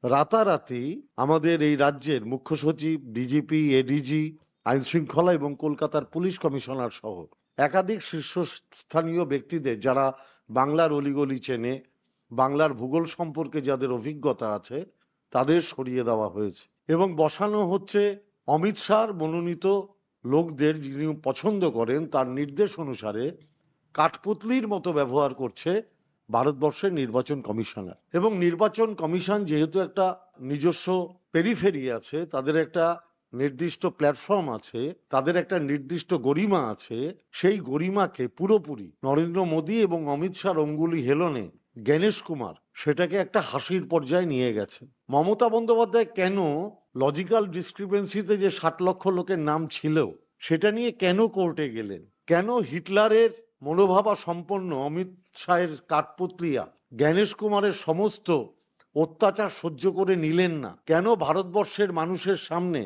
রাতারাতি আমাদের এই রাজ্যের মুখ্য সচিব, ডিজিপি, এডিজি, আইন শৃঙ্খলা এবং কলকাতার পুলিশ কমিশনার সহ একাধিক শীর্ষস্থানীয় ব্যক্তিদের, যারা বাংলার অলিগলি চেনে, বাংলার ভূগোল সম্পর্কে যাদের অভিজ্ঞতা আছে, তাদের সরিয়ে দেওয়া হয়েছে এবং বসানো হচ্ছে অমিত শাহর মনোনীত লোকদের, যিনি পছন্দ করেন, তার নির্দেশ অনুসারে কাঠপুতলির মতো ব্যবহার করছে ভারতবর্ষের নির্বাচন কমিশনার। এবং নির্বাচন কমিশন যেহেতু একটা নিজস্ব পেরিফেরি আছে, তাদের একটা নির্দিষ্ট প্ল্যাটফর্ম আছে, তাদের একটা নির্দিষ্ট গরিমা আছে, সেই গরিমাকে পুরোপুরি নরেন্দ্র মোদী এবং অমিত শাহর অঙ্গুলি হেলনে জ্ঞানেশ কুমার সেটাকে একটা হাসির পর্যায়ে নিয়ে গেছেন। মমতা বন্দ্যোপাধ্যায় কেন লজিক্যাল ডিসক্রিপেন্সিতে যে 60 লক্ষ লোকের নাম ছিল সেটা নিয়ে কেন কোর্টে গেলেন, কেন হিটলারের মনোভাবা সম্পন্ন অমিত শাহের কাঠপুতলিয়া জ্ঞানেশ কুমারের সমস্ত অত্যাচার সহ্য করে নিলেন না, কেন ভারতবর্ষের মানুষের সামনে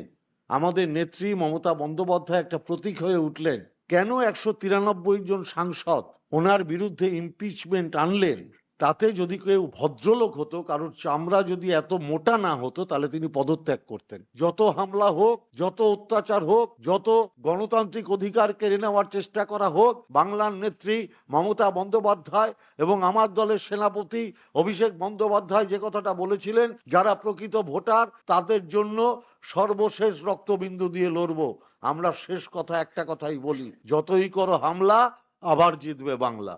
আমাদের নেত্রী মমতা বন্দ্যোপাধ্যায় একটা প্রতীক হয়ে উঠলেন, কেন 193 জন সাংসদ ওনার বিরুদ্ধে ইমপিচমেন্ট আনলেন। তাতে যদি কেউ ভদ্রলোক হতো, কারোর চামড়া যদি এত মোটা না হতো, তাহলে তিনি পদত্যাগ করতেন। যত হামলা হোক, যত অত্যাচার হোক, যত গণতান্ত্রিক অধিকার কেড়ে নেওয়ার চেষ্টা করা হোক, বাংলার নেত্রী মমতা বন্দ্যোপাধ্যায় এবং আমার দলের সেনাপতি অভিষেক বন্দ্যোপাধ্যায় যে কথাটা বলেছিলেন, যারা প্রকৃত ভোটার তাদের জন্য সর্বশেষ রক্তবিন্দু দিয়ে লড়বো। আমরা শেষ কথা একটা কথাই বলি, যতই করো হামলা, আবার জিতবে বাংলা।